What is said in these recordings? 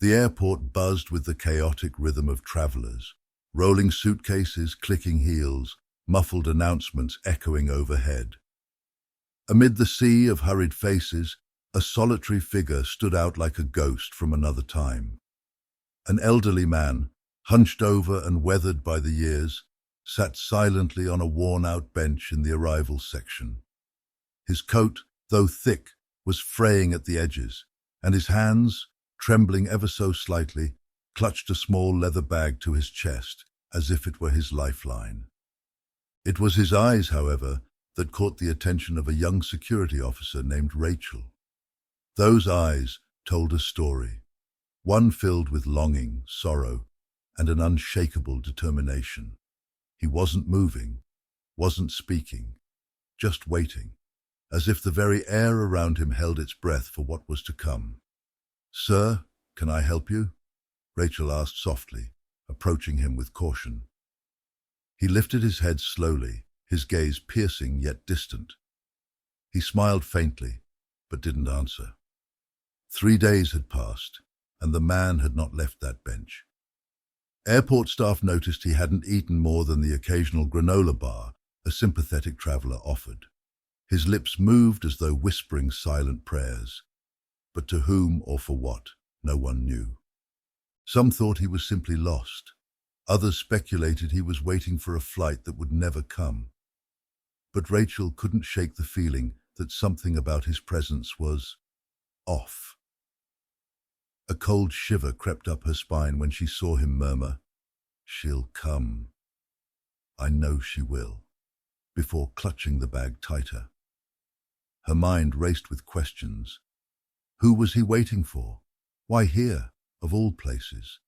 The airport buzzed with the chaotic rhythm of travelers, rolling suitcases, clicking heels, muffled announcements echoing overhead. Amid the sea of hurried faces, a solitary figure stood out like a ghost from another time. An elderly man, hunched over and weathered by the years, sat silently on a worn-out bench in the arrivals section. His coat, though thick, was fraying at the edges, and his hands, trembling ever so slightly, clutched a small leather bag to his chest, as if it were his lifeline. It was his eyes, however, that caught the attention of a young security officer named Rachel. Those eyes told a story, one filled with longing, sorrow, and an unshakable determination. He wasn't moving, wasn't speaking, just waiting, as if the very air around him held its breath for what was to come. "Sir, can I help you?" Rachel asked softly, approaching him with caution. He lifted his head slowly, his gaze piercing yet distant. He smiled faintly, but didn't answer. 3 days had passed, and the man had not left that bench. Airport staff noticed he hadn't eaten more than the occasional granola bar a sympathetic traveler offered. His lips moved as though whispering silent prayers, but to whom or for what, no one knew. Some thought he was simply lost. Others speculated he was waiting for a flight that would never come. But Rachel couldn't shake the feeling that something about his presence was off. A cold shiver crept up her spine when she saw him murmur, "She'll come. I know she will," before clutching the bag tighter. Her mind raced with questions. Who was he waiting for? Why here, of all places?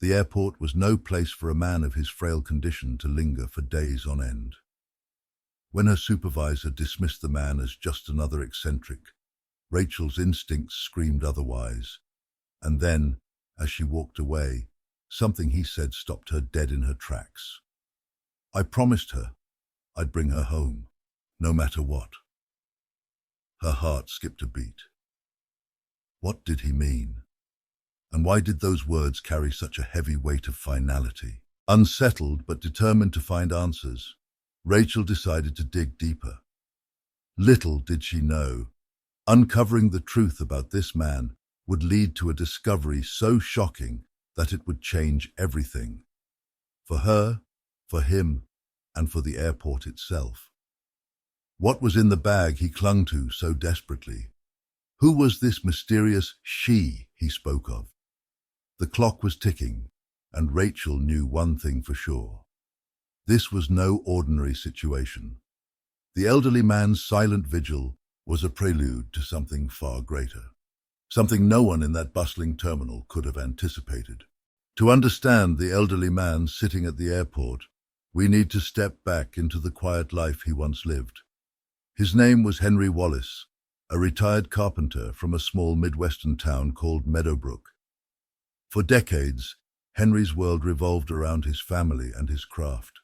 The airport was no place for a man of his frail condition to linger for days on end. When her supervisor dismissed the man as just another eccentric, Rachel's instincts screamed otherwise. And then, as she walked away, something he said stopped her dead in her tracks. "I promised her I'd bring her home, no matter what." Her heart skipped a beat. What did he mean? And why did those words carry such a heavy weight of finality? Unsettled but determined to find answers, Rachel decided to dig deeper. Little did she know, uncovering the truth about this man would lead to a discovery so shocking that it would change everything. For her, for him, and for the airport itself. What was in the bag he clung to so desperately? Who was this mysterious she he spoke of? The clock was ticking, and Rachel knew one thing for sure. This was no ordinary situation. The elderly man's silent vigil was a prelude to something far greater. Something no one in that bustling terminal could have anticipated. To understand the elderly man sitting at the airport, we need to step back into the quiet life he once lived. His name was Henry Wallace, a retired carpenter from a small Midwestern town called Meadowbrook. For decades, Henry's world revolved around his family and his craft.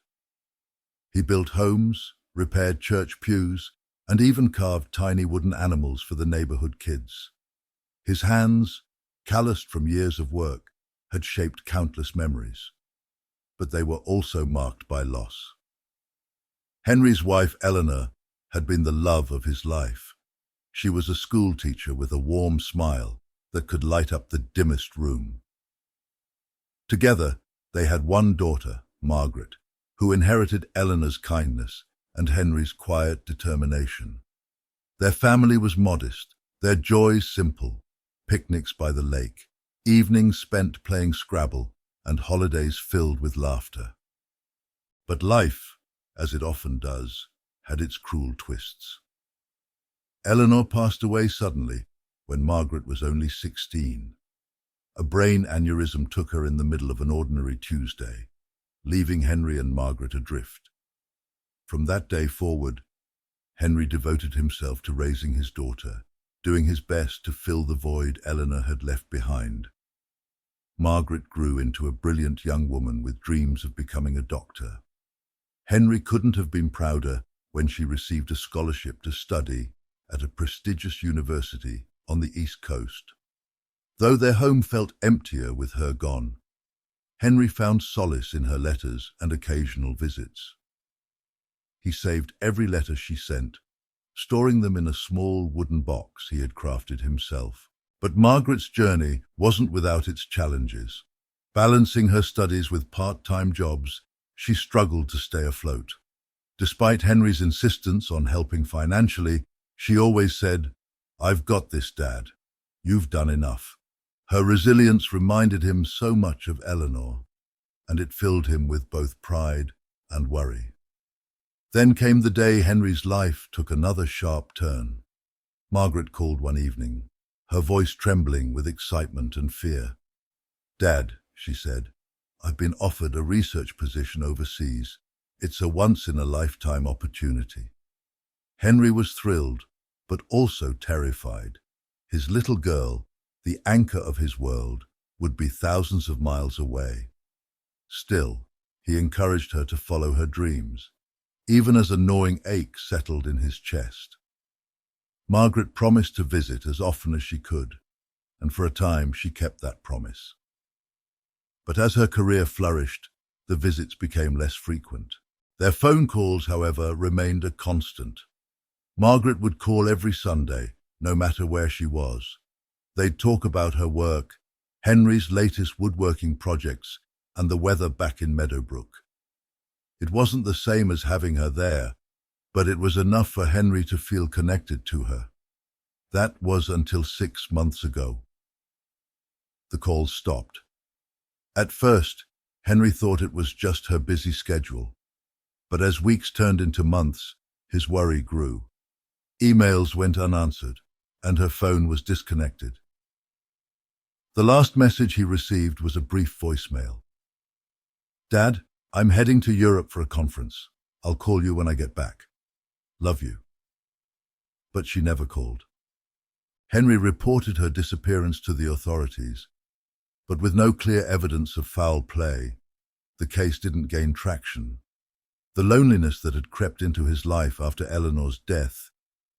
He built homes, repaired church pews, and even carved tiny wooden animals for the neighborhood kids. His hands, calloused from years of work, had shaped countless memories, but they were also marked by loss. Henry's wife, Eleanor, had been the love of his life. She was a school teacher with a warm smile that could light up the dimmest room. Together, they had one daughter, Margaret, who inherited Eleanor's kindness and Henry's quiet determination. Their family was modest, their joys simple: picnics by the lake, evenings spent playing Scrabble, and holidays filled with laughter. But life, as it often does, had its cruel twists. Eleanor passed away suddenly when Margaret was only 16. A brain aneurysm took her in the middle of an ordinary Tuesday, leaving Henry and Margaret adrift. From that day forward, Henry devoted himself to raising his daughter, doing his best to fill the void Eleanor had left behind. Margaret grew into a brilliant young woman with dreams of becoming a doctor. Henry couldn't have been prouder when she received a scholarship to study at a prestigious university on the East Coast. Though their home felt emptier with her gone, Henry found solace in her letters and occasional visits. He saved every letter she sent, storing them in a small wooden box he had crafted himself. But Margaret's journey wasn't without its challenges. Balancing her studies with part-time jobs, she struggled to stay afloat. Despite Henry's insistence on helping financially, she always said, "I've got this, Dad. You've done enough." Her resilience reminded him so much of Eleanor, and it filled him with both pride and worry. Then came the day Henry's life took another sharp turn. Margaret called one evening, her voice trembling with excitement and fear. "Dad," she said, "I've been offered a research position overseas. It's a once-in-a-lifetime opportunity." Henry was thrilled, but also terrified. His little girl, the anchor of his world, would be thousands of miles away. Still, he encouraged her to follow her dreams, even as a gnawing ache settled in his chest. Margaret promised to visit as often as she could, and for a time she kept that promise. But as her career flourished, the visits became less frequent. Their phone calls, however, remained a constant. Margaret would call every Sunday, no matter where she was. They'd talk about her work, Henry's latest woodworking projects, and the weather back in Meadowbrook. It wasn't the same as having her there, but it was enough for Henry to feel connected to her. That was until 6 months ago. The calls stopped. At first, Henry thought it was just her busy schedule, but as weeks turned into months, his worry grew. Emails went unanswered, and her phone was disconnected. The last message he received was a brief voicemail. "Dad, I'm heading to Europe for a conference. I'll call you when I get back. Love you." But she never called. Henry reported her disappearance to the authorities, but with no clear evidence of foul play, the case didn't gain traction. The loneliness that had crept into his life after Eleanor's death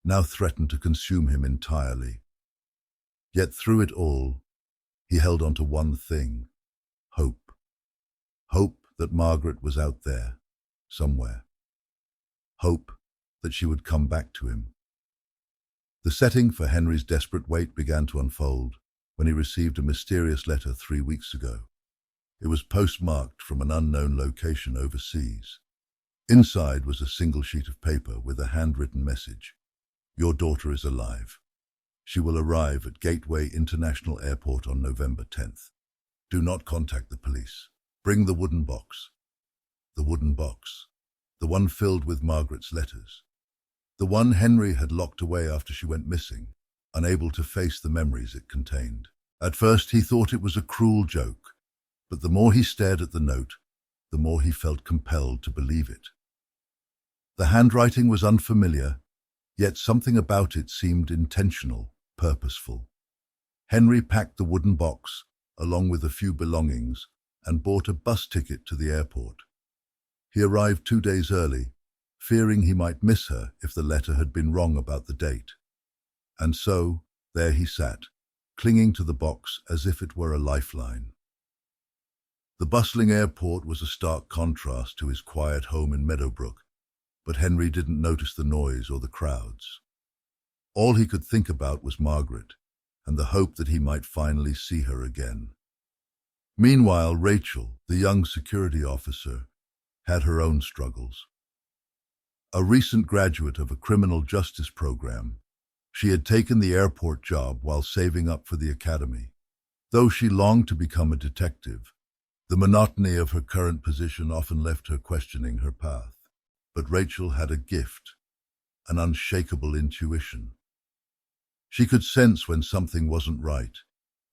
now threatened to consume him entirely. Yet through it all, he held on to one thing: hope. Hope that Margaret was out there, somewhere. Hope that she would come back to him. The setting for Henry's desperate wait began to unfold when he received a mysterious letter 3 weeks ago. It was postmarked from an unknown location overseas. Inside was a single sheet of paper with a handwritten message. "Your daughter is alive. She will arrive at Gateway International Airport on November 10th. Do not contact the police. Bring the wooden box." The wooden box. The one filled with Margaret's letters. The one Henry had locked away after she went missing, unable to face the memories it contained. At first he thought it was a cruel joke, but the more he stared at the note, the more he felt compelled to believe it. The handwriting was unfamiliar, yet something about it seemed intentional, purposeful. Henry packed the wooden box, along with a few belongings, and bought a bus ticket to the airport. He arrived 2 days early, fearing he might miss her if the letter had been wrong about the date. And so, there he sat, clinging to the box as if it were a lifeline. The bustling airport was a stark contrast to his quiet home in Meadowbrook, but Henry didn't notice the noise or the crowds. All he could think about was Margaret, and the hope that he might finally see her again. Meanwhile, Rachel, the young security officer, had her own struggles. A recent graduate of a criminal justice program, she had taken the airport job while saving up for the academy. Though she longed to become a detective, the monotony of her current position often left her questioning her path. But Rachel had a gift, an unshakable intuition. She could sense when something wasn't right,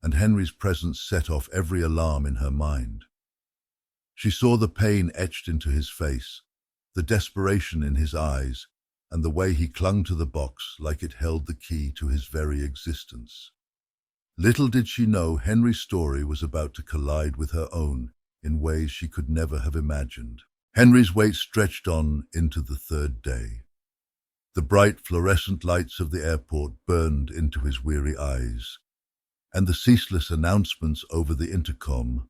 and Henry's presence set off every alarm in her mind. She saw the pain etched into his face, the desperation in his eyes, and the way he clung to the box like it held the key to his very existence. Little did she know Henry's story was about to collide with her own in ways she could never have imagined. Henry's wait stretched on into the 3rd day. The bright fluorescent lights of the airport burned into his weary eyes. and the ceaseless announcements over the intercom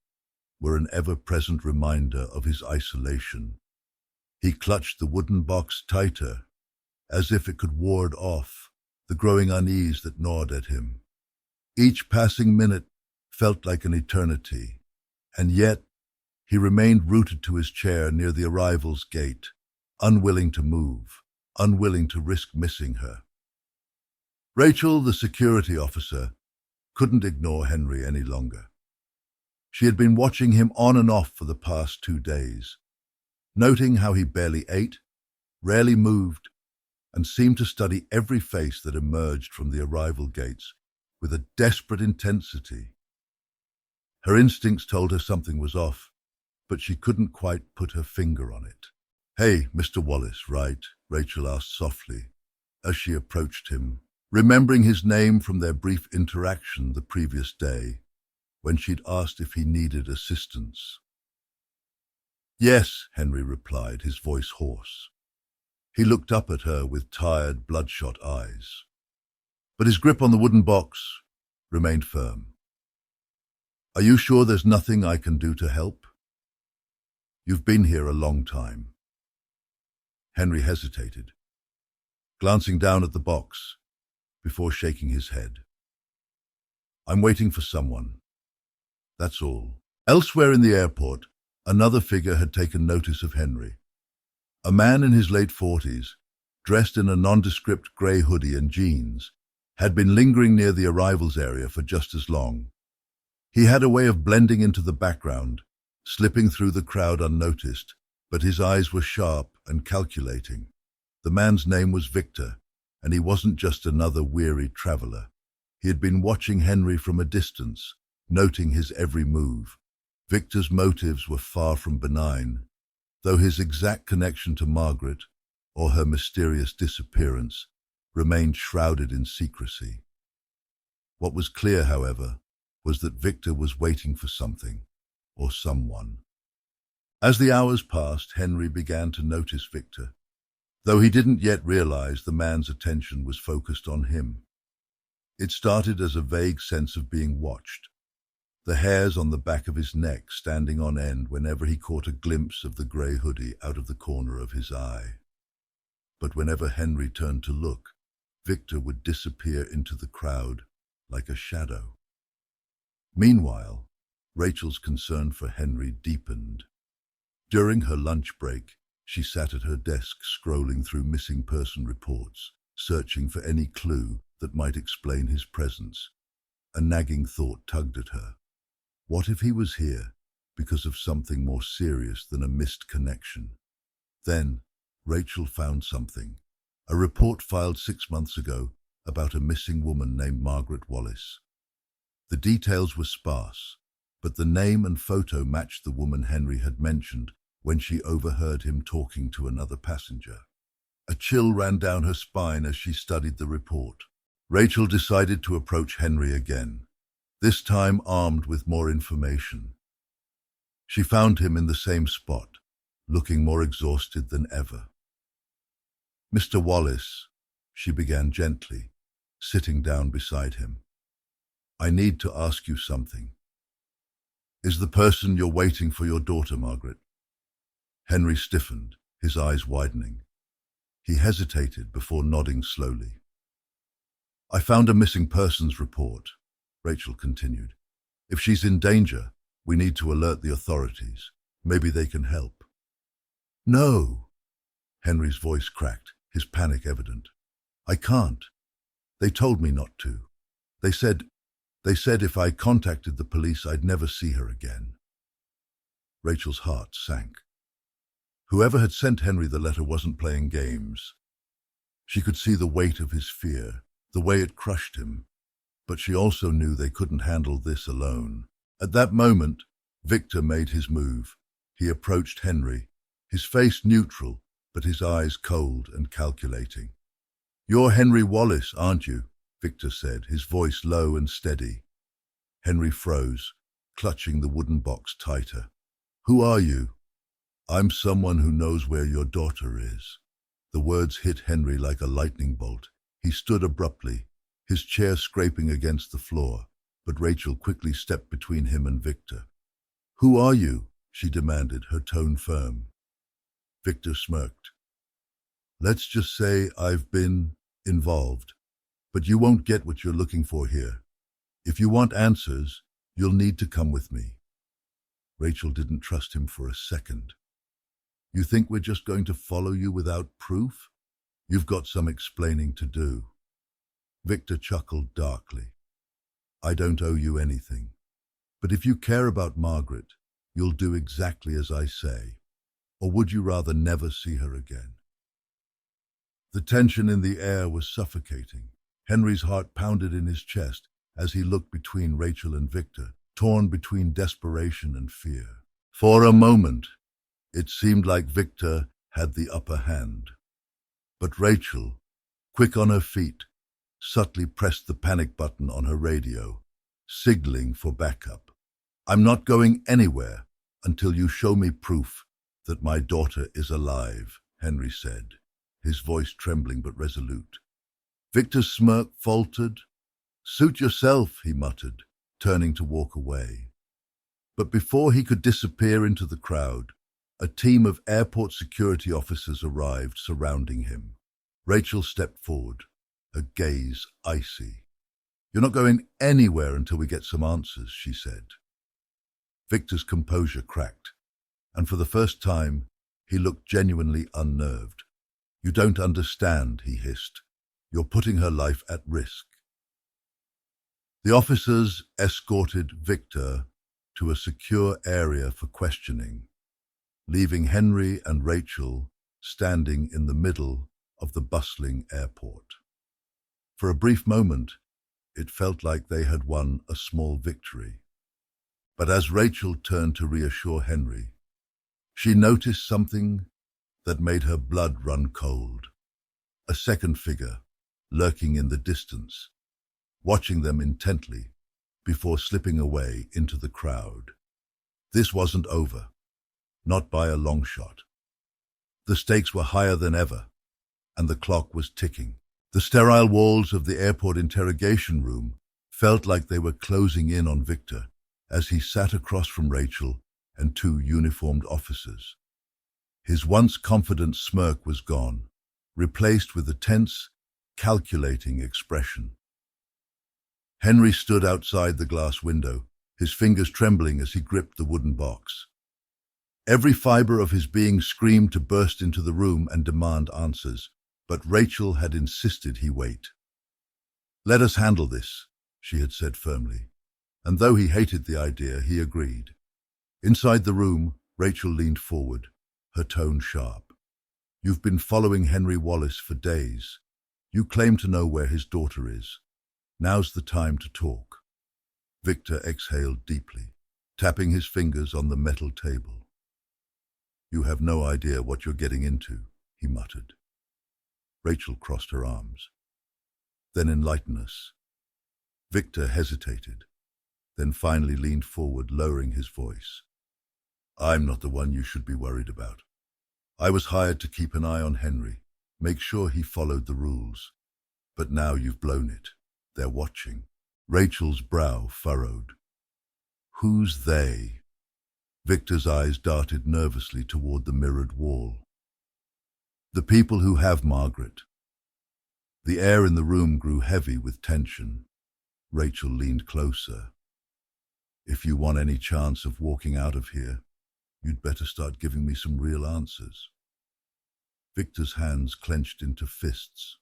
were an ever-present reminder of his isolation. He clutched the wooden box tighter, as if it could ward off the growing unease that gnawed at him. Each passing minute felt like an eternity, and yet he remained rooted to his chair near the arrival's gate, unwilling to move, unwilling to risk missing her. Rachel, the security officer, couldn't ignore Henry any longer. She had been watching him on and off for the past 2 days, noting how he barely ate, rarely moved, and seemed to study every face that emerged from the arrival gates with a desperate intensity. Her instincts told her something was off, but she couldn't quite put her finger on it. "Hey, Mr. Wallace, right?" Rachel asked softly as she approached him, remembering his name from their brief interaction the previous day, when she'd asked if he needed assistance. "Yes," Henry replied, his voice hoarse. He looked up at her with tired, bloodshot eyes, but his grip on the wooden box remained firm. "Are you sure there's nothing I can do to help? You've been here a long time." Henry hesitated, glancing down at the box before shaking his head. "I'm waiting for someone. That's all." Elsewhere in the airport, another figure had taken notice of Henry. A man in his late 40s, dressed in a nondescript grey hoodie and jeans, had been lingering near the arrivals area for just as long. He had a way of blending into the background, slipping through the crowd unnoticed, but his eyes were sharp and calculating. The man's name was Victor, and he wasn't just another weary traveler. He had been watching Henry from a distance, noting his every move. Victor's motives were far from benign, though his exact connection to Margaret, or her mysterious disappearance, remained shrouded in secrecy. What was clear, however, was that Victor was waiting for something, or someone. As the hours passed, Henry began to notice Victor, though he didn't yet realize the man's attention was focused on him. It started as a vague sense of being watched, the hairs on the back of his neck standing on end whenever he caught a glimpse of the grey hoodie out of the corner of his eye. But whenever Henry turned to look, Victor would disappear into the crowd like a shadow. Meanwhile, Rachel's concern for Henry deepened. During her lunch break, she sat at her desk scrolling through missing person reports, searching for any clue that might explain his presence. A nagging thought tugged at her. What if he was here because of something more serious than a missed connection? Then, Rachel found something. A report filed 6 months ago about a missing woman named Margaret Wallace. The details were sparse, but the name and photo matched the woman Henry had mentioned when she overheard him talking to another passenger. A chill ran down her spine as she studied the report. Rachel decided to approach Henry again, this time armed with more information. She found him in the same spot, looking more exhausted than ever. "Mr. Wallace," she began gently, sitting down beside him. "I need to ask you something. Is the person you're waiting for your daughter, Margaret?" Henry stiffened, his eyes widening. He hesitated before nodding slowly. "I found a missing persons report," Rachel continued. "If she's in danger, we need to alert the authorities. Maybe they can help." "No," Henry's voice cracked, his panic evident. "I can't. They told me not to. They said if I contacted the police, I'd never see her again." Rachel's heart sank. Whoever had sent Henry the letter wasn't playing games. She could see the weight of his fear, the way it crushed him, but she also knew they couldn't handle this alone. At that moment, Victor made his move. He approached Henry, his face neutral, but his eyes cold and calculating. "You're Henry Wallace, aren't you?" Victor said, his voice low and steady. Henry froze, clutching the wooden box tighter. "Who are you?" "I'm someone who knows where your daughter is." The words hit Henry like a lightning bolt. He stood abruptly, his chair scraping against the floor, but Rachel quickly stepped between him and Victor. "Who are you?" she demanded, her tone firm. Victor smirked. "Let's just say I've been involved, but you won't get what you're looking for here. If you want answers, you'll need to come with me." Rachel didn't trust him for a second. "You think we're just going to follow you without proof? You've got some explaining to do." Victor chuckled darkly. "I don't owe you anything. But if you care about Margaret, you'll do exactly as I say. Or would you rather never see her again?" The tension in the air was suffocating. Henry's heart pounded in his chest as he looked between Rachel and Victor, torn between desperation and fear. For a moment, it seemed like Victor had the upper hand. But Rachel, quick on her feet, subtly pressed the panic button on her radio, signaling for backup. "I'm not going anywhere until you show me proof that my daughter is alive," Henry said, his voice trembling but resolute. Victor's smirk faltered. "Suit yourself," he muttered, turning to walk away. But before he could disappear into the crowd, a team of airport security officers arrived, surrounding him. Rachel stepped forward, her gaze icy. "You're not going anywhere until we get some answers," she said. Victor's composure cracked, and for the first time, he looked genuinely unnerved. "You don't understand," he hissed. "You're putting her life at risk." The officers escorted Victor to a secure area for questioning, leaving Henry and Rachel standing in the middle of the bustling airport. For a brief moment, it felt like they had won a small victory. But as Rachel turned to reassure Henry, she noticed something that made her blood run cold. A second figure, lurking in the distance, watching them intently before slipping away into the crowd. This wasn't over, not by a long shot. The stakes were higher than ever, and the clock was ticking. The sterile walls of the airport interrogation room felt like they were closing in on Victor as he sat across from Rachel and two uniformed officers. His once confident smirk was gone, replaced with a tense, calculating expression. Henry stood outside the glass window, his fingers trembling as he gripped the wooden box. Every fiber of his being screamed to burst into the room and demand answers, but Rachel had insisted he wait. "Let us handle this," she had said firmly, and though he hated the idea, he agreed. Inside the room, Rachel leaned forward, her tone sharp. "You've been following Henry Wallace for days. You claim to know where his daughter is. Now's the time to talk." Victor exhaled deeply, tapping his fingers on the metal table. "You have no idea what you're getting into," he muttered. Rachel crossed her arms. "Then enlighten us." Victor hesitated, then finally leaned forward, lowering his voice. "I'm not the one you should be worried about. I was hired to keep an eye on Henry, make sure he followed the rules. But now you've blown it. They're watching." Rachel's brow furrowed. "Who's they?" Victor's eyes darted nervously toward the mirrored wall. "The people who have Margaret." The air in the room grew heavy with tension. Rachel leaned closer. "If you want any chance of walking out of here, you'd better start giving me some real answers." Victor's hands clenched into fists.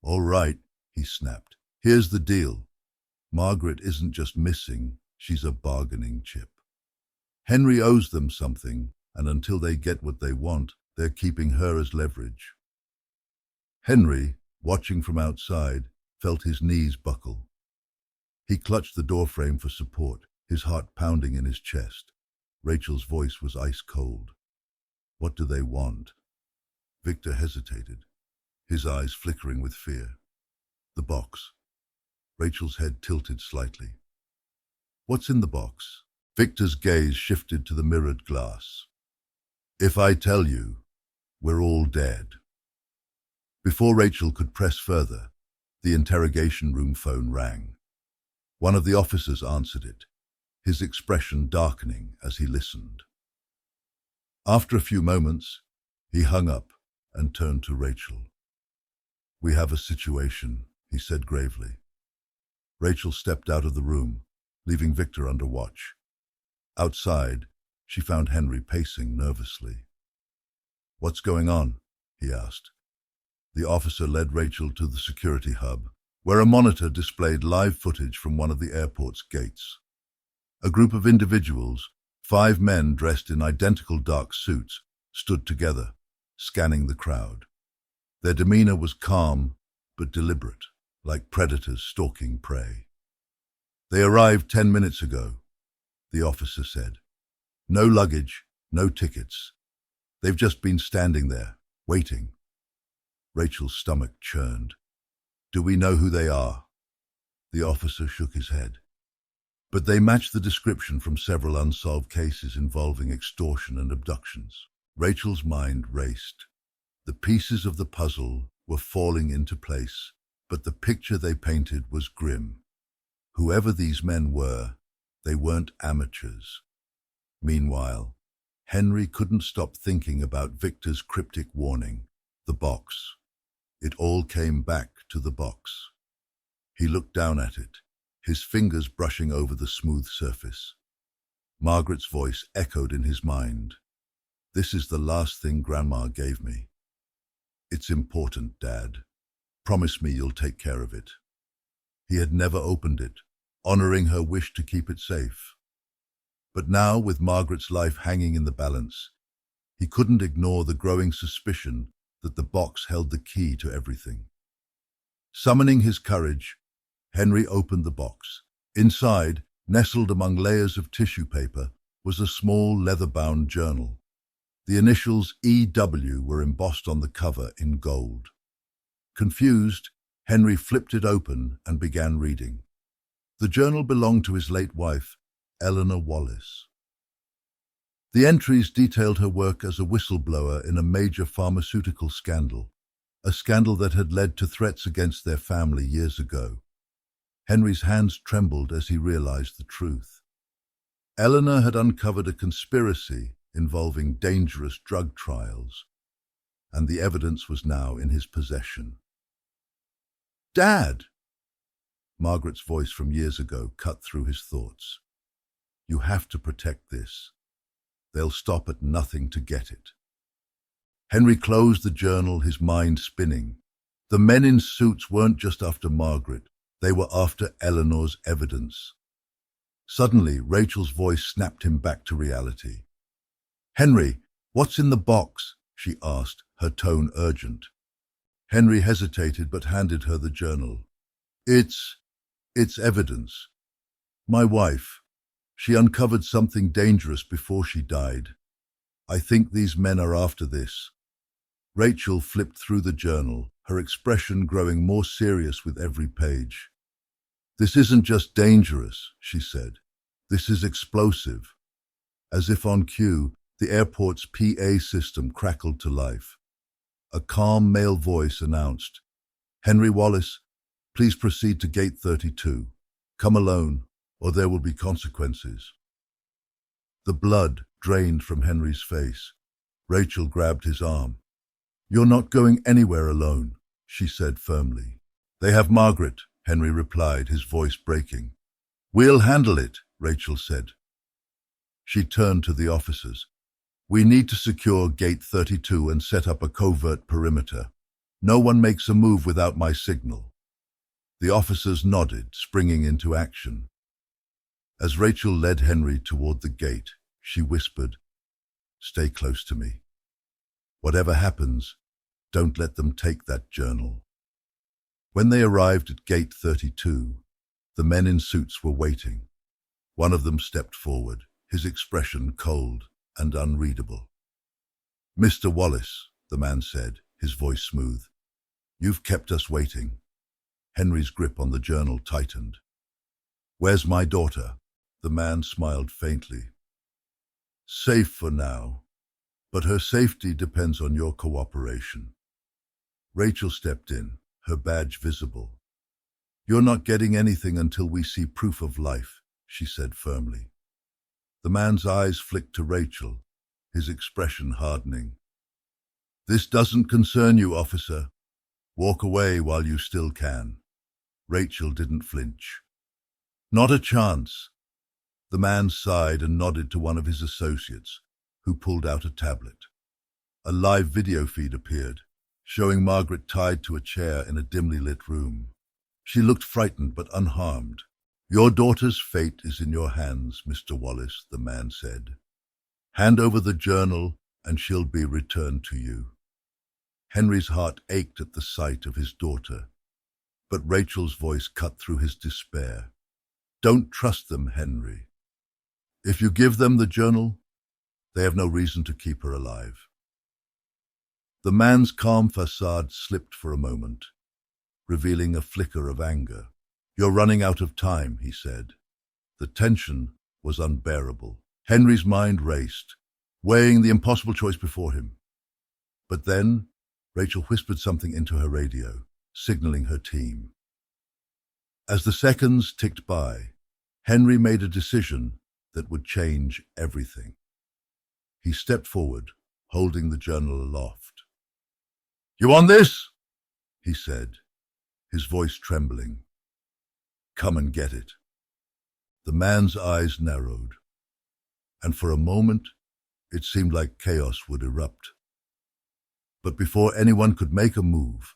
"All right," he snapped. "Here's the deal. Margaret isn't just missing, she's a bargaining chip. Henry owes them something, and until they get what they want, they're keeping her as leverage." Henry, watching from outside, felt his knees buckle. He clutched the doorframe for support, his heart pounding in his chest. Rachel's voice was ice cold. "What do they want?" Victor hesitated, his eyes flickering with fear. "The box." Rachel's head tilted slightly. "What's in the box?" Victor's gaze shifted to the mirrored glass. "If I tell you, we're all dead." Before Rachel could press further, the interrogation room phone rang. One of the officers answered it, his expression darkening as he listened. After a few moments, he hung up and turned to Rachel. "We have a situation," he said gravely. Rachel stepped out of the room, leaving Victor under watch. Outside, she found Henry pacing nervously. "What's going on?" he asked. The officer led Rachel to the security hub, where a monitor displayed live footage from one of the airport's gates. A group of individuals, 5 men dressed in identical dark suits, stood together, scanning the crowd. Their demeanor was calm but deliberate, like predators stalking prey. "They arrived 10 minutes ago," the officer said. "No luggage, no tickets. They've just been standing there, waiting." Rachel's stomach churned. "Do we know who they are?" The officer shook his head. But they matched the description from several unsolved cases involving extortion and abductions. Rachel's mind raced. The pieces of the puzzle were falling into place, but the picture they painted was grim. Whoever these men were, they weren't amateurs. Meanwhile, Henry couldn't stop thinking about Victor's cryptic warning, the box. It all came back to the box. He looked down at it, his fingers brushing over the smooth surface. Margaret's voice echoed in his mind. "This is the last thing Grandma gave me. It's important, Dad. Promise me you'll take care of it." He had never opened it, honoring her wish to keep it safe. But now, with Margaret's life hanging in the balance, he couldn't ignore the growing suspicion that the box held the key to everything. Summoning his courage, Henry opened the box. Inside, nestled among layers of tissue paper, was a small leather-bound journal. The initials EW were embossed on the cover in gold. Confused, Henry flipped it open and began reading. The journal belonged to his late wife, Eleanor Wallace. The entries detailed her work as a whistleblower in a major pharmaceutical scandal, a scandal that had led to threats against their family years ago. Henry's hands trembled as he realized the truth. Eleanor had uncovered a conspiracy involving dangerous drug trials, and the evidence was now in his possession. "Dad!" Margaret's voice from years ago cut through his thoughts. "You have to protect this. They'll stop at nothing to get it." Henry closed the journal, his mind spinning. The men in suits weren't just after Margaret, they were after Eleanor's evidence. Suddenly, Rachel's voice snapped him back to reality. "Henry, what's in the box?" she asked, her tone urgent. Henry hesitated but handed her the journal. It's evidence. My wife. She uncovered something dangerous before she died. I think these men are after this." Rachel flipped through the journal, her expression growing more serious with every page. "This isn't just dangerous," she said. "This is explosive." As if on cue, the airport's PA system crackled to life. A calm male voice announced, "Henry Wallace, please proceed to gate 32. Come alone, or there will be consequences." The blood drained from Henry's face. Rachel grabbed his arm. "You're not going anywhere alone," she said firmly. "They have Margaret," Henry replied, his voice breaking. "We'll handle it," Rachel said. She turned to the officers. "We need to secure gate 32 and set up a covert perimeter. No one makes a move without my signal." The officers nodded, springing into action. As Rachel led Henry toward the gate, she whispered, "Stay close to me. Whatever happens, don't let them take that journal." When they arrived at gate 32, the men in suits were waiting. One of them stepped forward, his expression cold and unreadable. "Mr. Wallace," the man said, his voice smooth, "you've kept us waiting." Henry's grip on the journal tightened. "Where's my daughter?" The man smiled faintly. "Safe for now, but her safety depends on your cooperation." Rachel stepped in, her badge visible. "You're not getting anything until we see proof of life," she said firmly. The man's eyes flicked to Rachel, his expression hardening. "This doesn't concern you, officer. Walk away while you still can." Rachel didn't flinch. "Not a chance." The man sighed and nodded to one of his associates, who pulled out a tablet. A live video feed appeared, showing Margaret tied to a chair in a dimly lit room. She looked frightened but unharmed. "Your daughter's fate is in your hands, Mr. Wallace," the man said. "Hand over the journal and she'll be returned to you." Henry's heart ached at the sight of his daughter, but Rachel's voice cut through his despair. "Don't trust them, Henry. If you give them the journal, they have no reason to keep her alive." The man's calm facade slipped for a moment, revealing a flicker of anger. "You're running out of time," he said. The tension was unbearable. Henry's mind raced, weighing the impossible choice before him. But then Rachel whispered something into her radio, signaling her team. As the seconds ticked by, Henry made a decision that would change everything. He stepped forward, holding the journal aloft. "You want this?" he said, his voice trembling. "Come and get it." The man's eyes narrowed, and for a moment it seemed like chaos would erupt. But before anyone could make a move,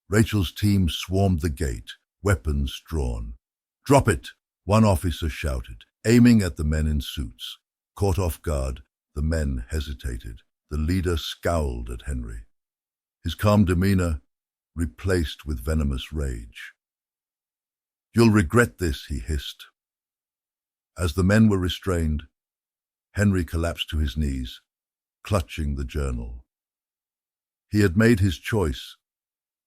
Rachel's team swarmed the gate, weapons drawn. "Drop it!" one officer shouted, aiming at the men in suits. Caught off guard, the men hesitated. The leader scowled at Henry, his calm demeanor replaced with venomous rage. "You'll regret this," he hissed. As the men were restrained, Henry collapsed to his knees, clutching the journal. He had made his choice,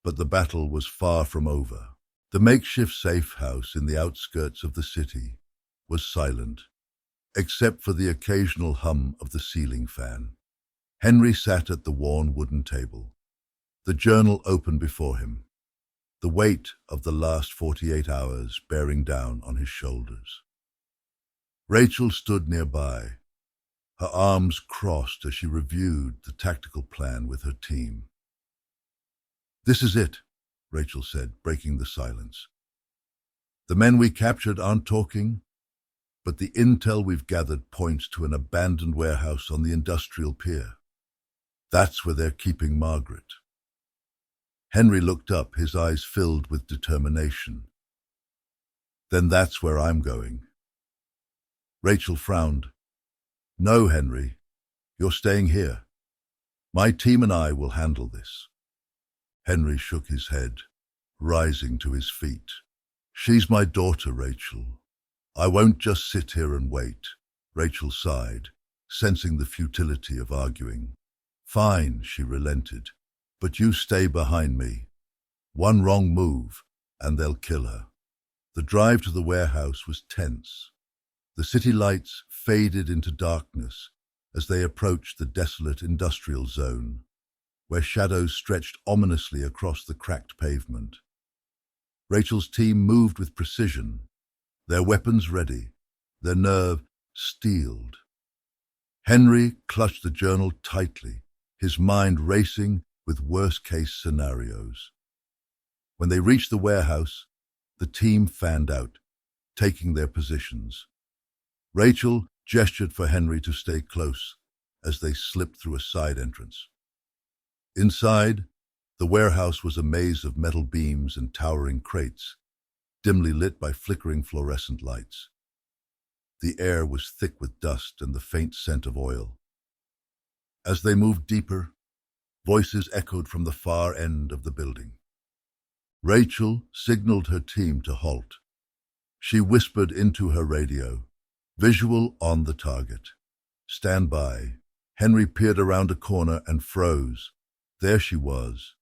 but the battle was far from over. The makeshift safe house in the outskirts of the city was silent, except for the occasional hum of the ceiling fan. Henry sat at the worn wooden table, the journal open before him, the weight of the last 48 hours bearing down on his shoulders. Rachel stood nearby, her arms crossed as she reviewed the tactical plan with her team. "This is it," Rachel said, breaking the silence. "The men we captured aren't talking, but the intel we've gathered points to an abandoned warehouse on the industrial pier. That's where they're keeping Margaret." Henry looked up, his eyes filled with determination. "Then that's where I'm going." Rachel frowned. "No, Henry, you're staying here. My team and I will handle this." Henry shook his head, rising to his feet. "She's my daughter, Rachel. I won't just sit here and wait." Rachel sighed, sensing the futility of arguing. "Fine," she relented, "but you stay behind me. One wrong move, and they'll kill her." The drive to the warehouse was tense. The city lights faded into darkness as they approached the desolate industrial zone, where shadows stretched ominously across the cracked pavement. Rachel's team moved with precision, their weapons ready, their nerve steeled. Henry clutched the journal tightly, his mind racing with worst-case scenarios. When they reached the warehouse, the team fanned out, taking their positions. Rachel gestured for Henry to stay close as they slipped through a side entrance. Inside, the warehouse was a maze of metal beams and towering crates, dimly lit by flickering fluorescent lights. The air was thick with dust and the faint scent of oil. As they moved deeper, voices echoed from the far end of the building. Rachel signaled her team to halt. She whispered into her radio, "Visual on the target. Stand by." Henry peered around a corner and froze. There she was,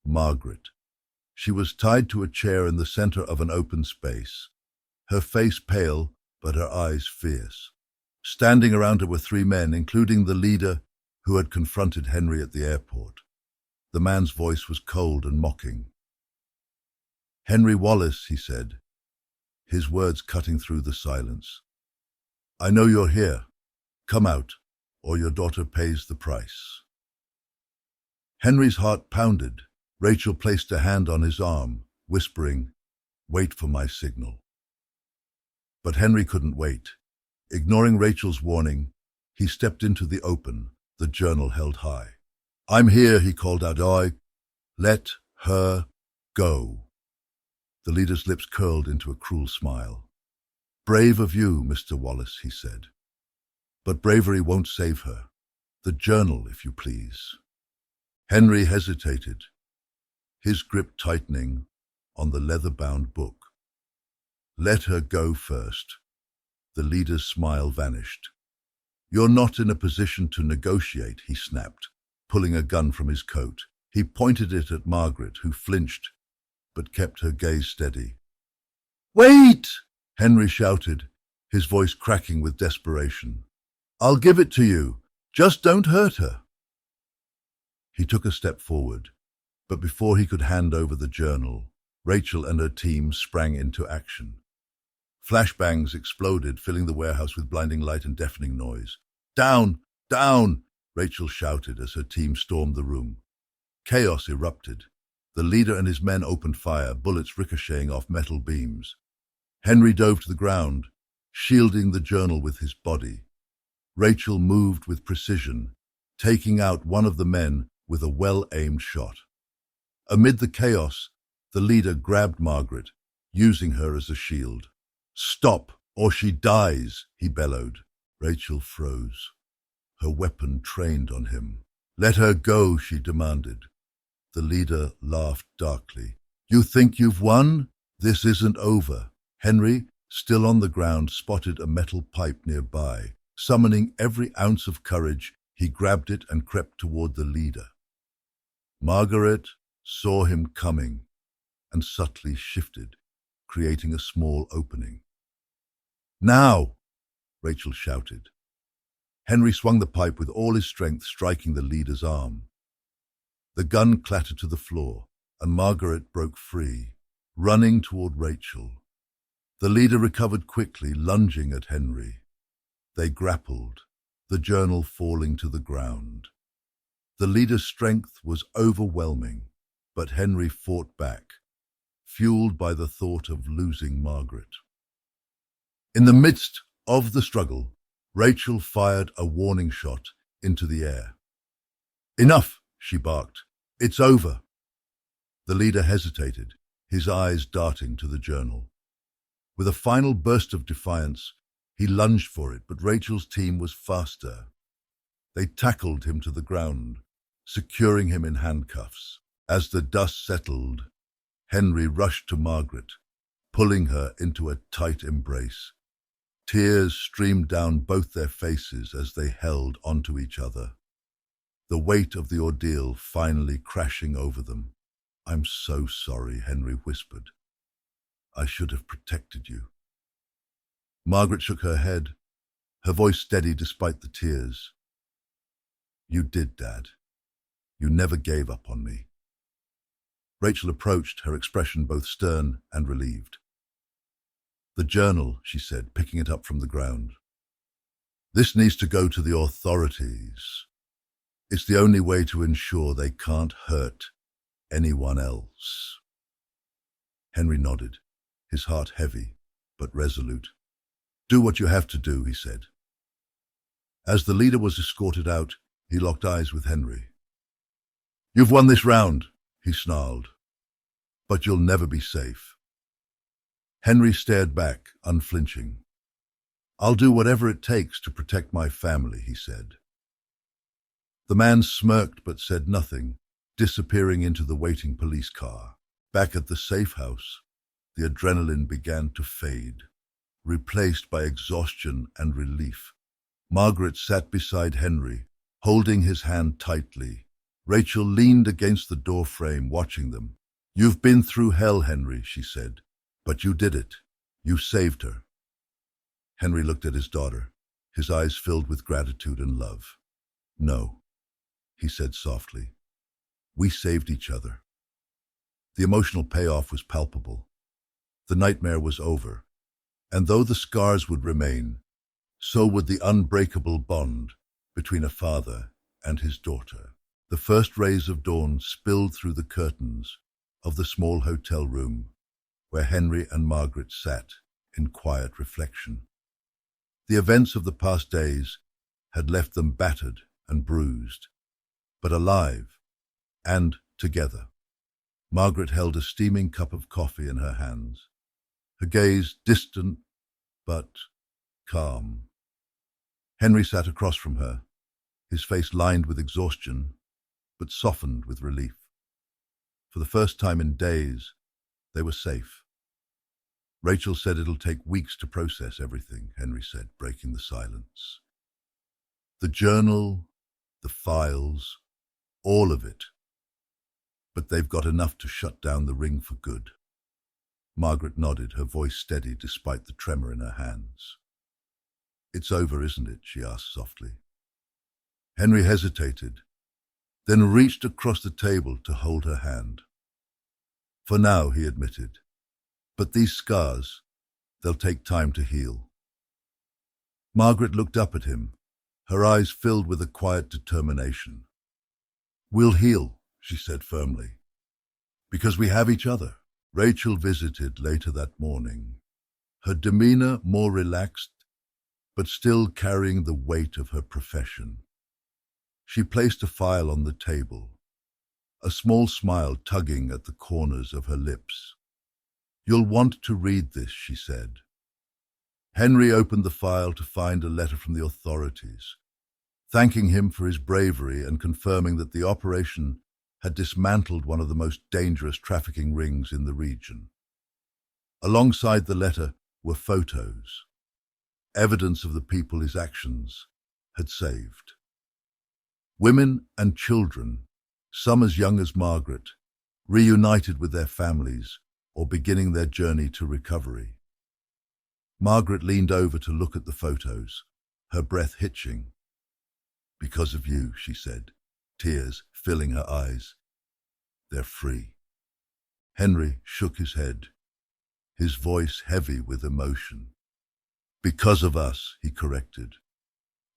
Margaret. She was tied to a chair in the center of an open space, her face pale but her eyes fierce. Standing around her were 3 men, including the leader who had confronted Henry at the airport. The man's voice was cold and mocking. Henry Wallace, he said, his words cutting through the silence. I know you're here. Come out, or your daughter pays the price. Henry's heart pounded. Rachel placed a hand on his arm, whispering, Wait for my signal. But Henry couldn't wait. Ignoring Rachel's warning, he stepped into the open, the journal held high. I'm here, he called out. Let her go. The leader's lips curled into a cruel smile. Brave of you, Mr. Wallace, he said. But bravery won't save her. The journal, if you please. Henry hesitated, his grip tightening on the leather-bound book. Let her go first. The leader's smile vanished. You're not in a position to negotiate, he snapped, pulling a gun from his coat. He pointed it at Margaret, who flinched, but kept her gaze steady. Wait! Henry shouted, his voice cracking with desperation. I'll give it to you. Just don't hurt her. He took a step forward, but before he could hand over the journal, Rachel and her team sprang into action. Flashbangs exploded, filling the warehouse with blinding light and deafening noise. Down! Down! Rachel shouted as her team stormed the room. Chaos erupted. The leader and his men opened fire, bullets ricocheting off metal beams. Henry dove to the ground, shielding the journal with his body. Rachel moved with precision, taking out one of the men with a well-aimed shot. Amid the chaos, the leader grabbed Margaret, using her as a shield. Stop, or she dies, he bellowed. Rachel froze, her weapon trained on him. Let her go, she demanded. The leader laughed darkly. You think you've won? This isn't over. Henry, still on the ground, spotted a metal pipe nearby. Summoning every ounce of courage, he grabbed it and crept toward the leader. Margaret saw him coming and subtly shifted, creating a small opening. Now! Rachel shouted. Henry swung the pipe with all his strength, striking the leader's arm. The gun clattered to the floor, and Margaret broke free, running toward Rachel. The leader recovered quickly, lunging at Henry. They grappled, the journal falling to the ground. The leader's strength was overwhelming, but Henry fought back, fueled by the thought of losing Margaret. In the midst of the struggle, Rachel fired a warning shot into the air. Enough, she barked. It's over. The leader hesitated, his eyes darting to the journal. With a final burst of defiance, he lunged for it, but Rachel's team was faster. They tackled him to the ground, securing him in handcuffs. As the dust settled, Henry rushed to Margaret, pulling her into a tight embrace. Tears streamed down both their faces as they held onto each other, the weight of the ordeal finally crashing over them. I'm so sorry, Henry whispered. I should have protected you. Margaret shook her head, her voice steady despite the tears. You did, Dad. You never gave up on me. Rachel approached, her expression both stern and relieved. The journal, she said, picking it up from the ground. This needs to go to the authorities. It's the only way to ensure they can't hurt anyone else. Henry nodded, his heart heavy but resolute. Do what you have to do, he said. As the leader was escorted out, he locked eyes with Henry. You've won this round, he snarled, but you'll never be safe. Henry stared back, unflinching. I'll do whatever it takes to protect my family, he said. The man smirked but said nothing, disappearing into the waiting police car. Back at the safe house, the adrenaline began to fade, replaced by exhaustion and relief. Margaret sat beside Henry, holding his hand tightly. Rachel leaned against the door frame, watching them. You've been through hell, Henry, she said, but you did it. You saved her. Henry looked at his daughter, his eyes filled with gratitude and love. No, he said softly. We saved each other. The emotional payoff was palpable. The nightmare was over, and though the scars would remain, so would the unbreakable bond between a father and his daughter. The first rays of dawn spilled through the curtains of the small hotel room where Henry and Margaret sat in quiet reflection. The events of the past days had left them battered and bruised, but alive and together. Margaret held a steaming cup of coffee in her hands, her gaze distant but calm. Henry sat across from her, his face lined with exhaustion, but softened with relief. For the first time in days, they were safe. Rachel said it'll take weeks to process everything, Henry said, breaking the silence. The journal, the files, all of it. But they've got enough to shut down the ring for good. Margaret nodded, her voice steady despite the tremor in her hands. It's over, isn't it? She asked softly. Henry hesitated, then reached across the table to hold her hand. For now, he admitted, but these scars, they'll take time to heal. Margaret looked up at him, her eyes filled with a quiet determination. We'll heal, she said firmly, because we have each other. Rachel visited later that morning, her demeanor more relaxed, but still carrying the weight of her profession. She placed a file on the table, a small smile tugging at the corners of her lips. You'll want to read this, she said. Henry opened the file to find a letter from the authorities, thanking him for his bravery and confirming that the operation had dismantled one of the most dangerous trafficking rings in the region. Alongside the letter were photos, evidence of the people his actions had saved. Women and children, some as young as Margaret, reunited with their families or beginning their journey to recovery. Margaret leaned over to look at the photos, her breath hitching. Because of you, she said, tears filling her eyes. They're free. Henry shook his head, his voice heavy with emotion. Because of us, he corrected.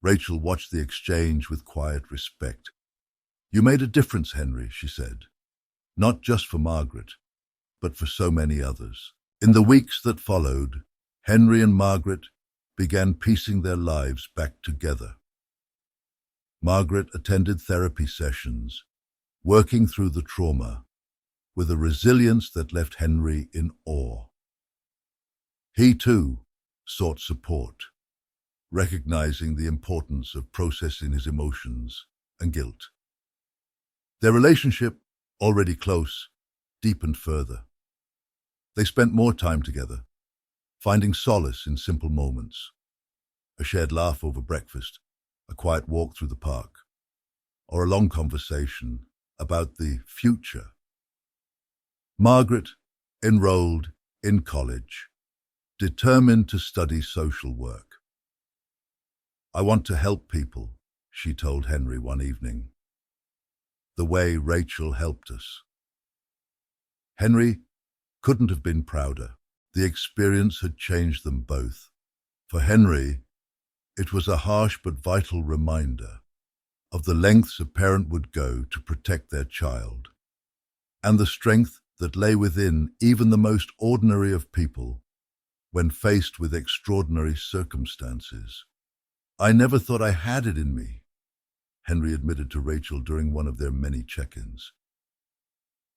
Rachel watched the exchange with quiet respect. You made a difference, Henry, she said. Not just for Margaret, but for so many others. In the weeks that followed, Henry and Margaret began piecing their lives back together. Margaret attended therapy sessions, working through the trauma with a resilience that left Henry in awe. He, too, sought support, recognizing the importance of processing his emotions and guilt. Their relationship, already close, deepened further. They spent more time together, finding solace in simple moments. A shared laugh over breakfast, a quiet walk through the park, or a long conversation about the future. Margaret enrolled in college, determined to study social work. I want to help people, she told Henry one evening, the way Rachel helped us. Henry couldn't have been prouder. The experience had changed them both. For Henry, it was a harsh but vital reminder of the lengths a parent would go to protect their child, and the strength that lay within even the most ordinary of people when faced with extraordinary circumstances. I never thought I had it in me, Henry admitted to Rachel during one of their many check-ins.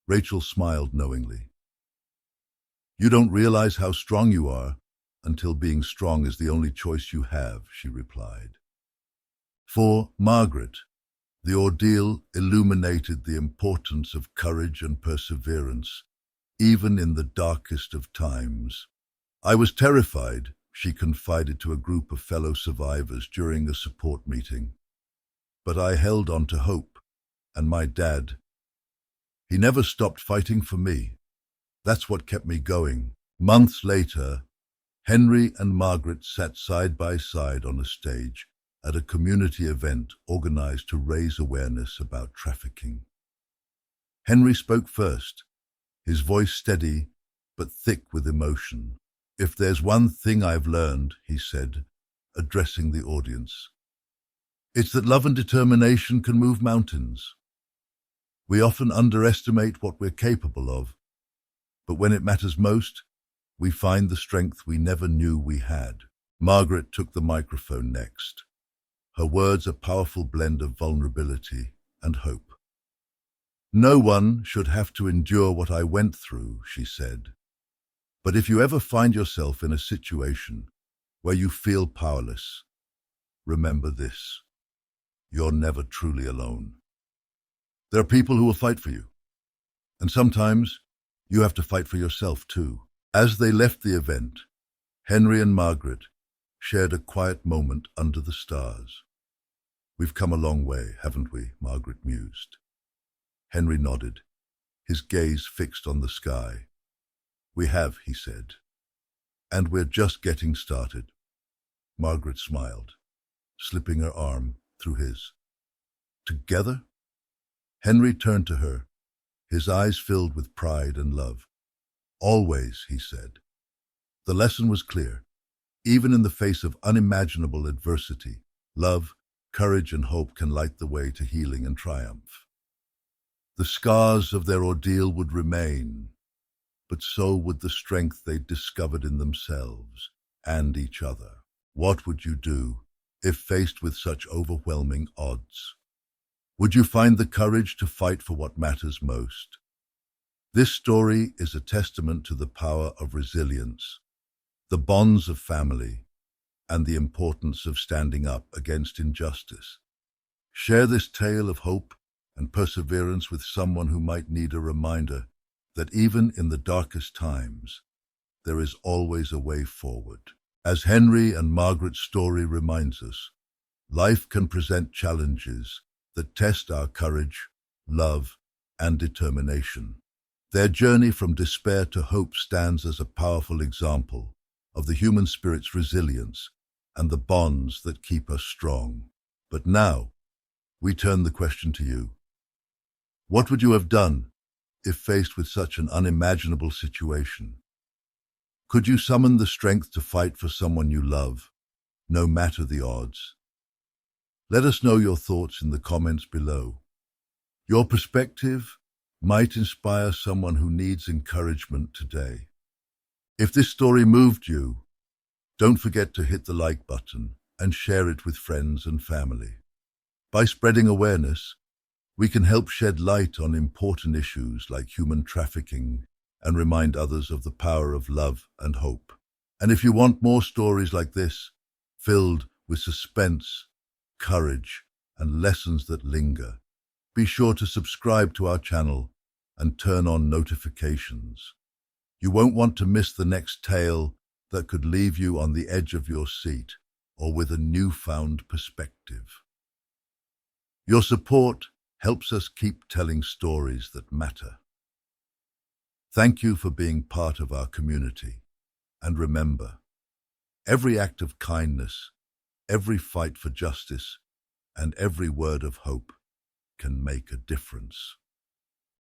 Rachel smiled knowingly. You don't realize how strong you are until being strong is the only choice you have, she replied. For Margaret, the ordeal illuminated the importance of courage and perseverance, even in the darkest of times. I was terrified, she confided to a group of fellow survivors during a support meeting. But I held on to hope, and my dad, he never stopped fighting for me. That's what kept me going. Months later, Henry and Margaret sat side by side on a stage at a community event organized to raise awareness about trafficking. Henry spoke first, his voice steady but thick with emotion. "If there's one thing I've learned," he said, addressing the audience, "it's that love and determination can move mountains. We often underestimate what we're capable of, but when it matters most, we find the strength we never knew we had." Margaret took the microphone next, her words a powerful blend of vulnerability and hope. "No one should have to endure what I went through," she said. "But if you ever find yourself in a situation where you feel powerless, remember this: you're never truly alone. There are people who will fight for you, and sometimes you have to fight for yourself too." As they left the event, Henry and Margaret shared a quiet moment under the stars. "We've come a long way, haven't we?" Margaret mused. Henry nodded, his gaze fixed on the sky. "We have," he said. "And we're just getting started." Margaret smiled, slipping her arm through his. "Together?" Henry turned to her, his eyes filled with pride and love. "Always," he said. The lesson was clear. Even in the face of unimaginable adversity, love, courage, and hope can light the way to healing and triumph. The scars of their ordeal would remain, but so would the strength they'd discovered in themselves and each other. What would you do if faced with such overwhelming odds? Would you find the courage to fight for what matters most? This story is a testament to the power of resilience, the bonds of family, and the importance of standing up against injustice. Share this tale of hope and perseverance with someone who might need a reminder that even in the darkest times, there is always a way forward. As Henry and Margaret's story reminds us, life can present challenges that test our courage, love, and determination. Their journey from despair to hope stands as a powerful example of the human spirit's resilience and the bonds that keep us strong. But now, we turn the question to you. What would you have done if faced with such an unimaginable situation? Could you summon the strength to fight for someone you love, no matter the odds? Let us know your thoughts in the comments below. Your perspective might inspire someone who needs encouragement today. If this story moved you, don't forget to hit the like button and share it with friends and family. By spreading awareness, we can help shed light on important issues like human trafficking and remind others of the power of love and hope. And if you want more stories like this, filled with suspense, courage, and lessons that linger, be sure to subscribe to our channel and turn on notifications. You won't want to miss the next tale that could leave you on the edge of your seat or with a newfound perspective. Your support helps us keep telling stories that matter. Thank you for being part of our community. And remember, every act of kindness, every fight for justice, and every word of hope can make a difference.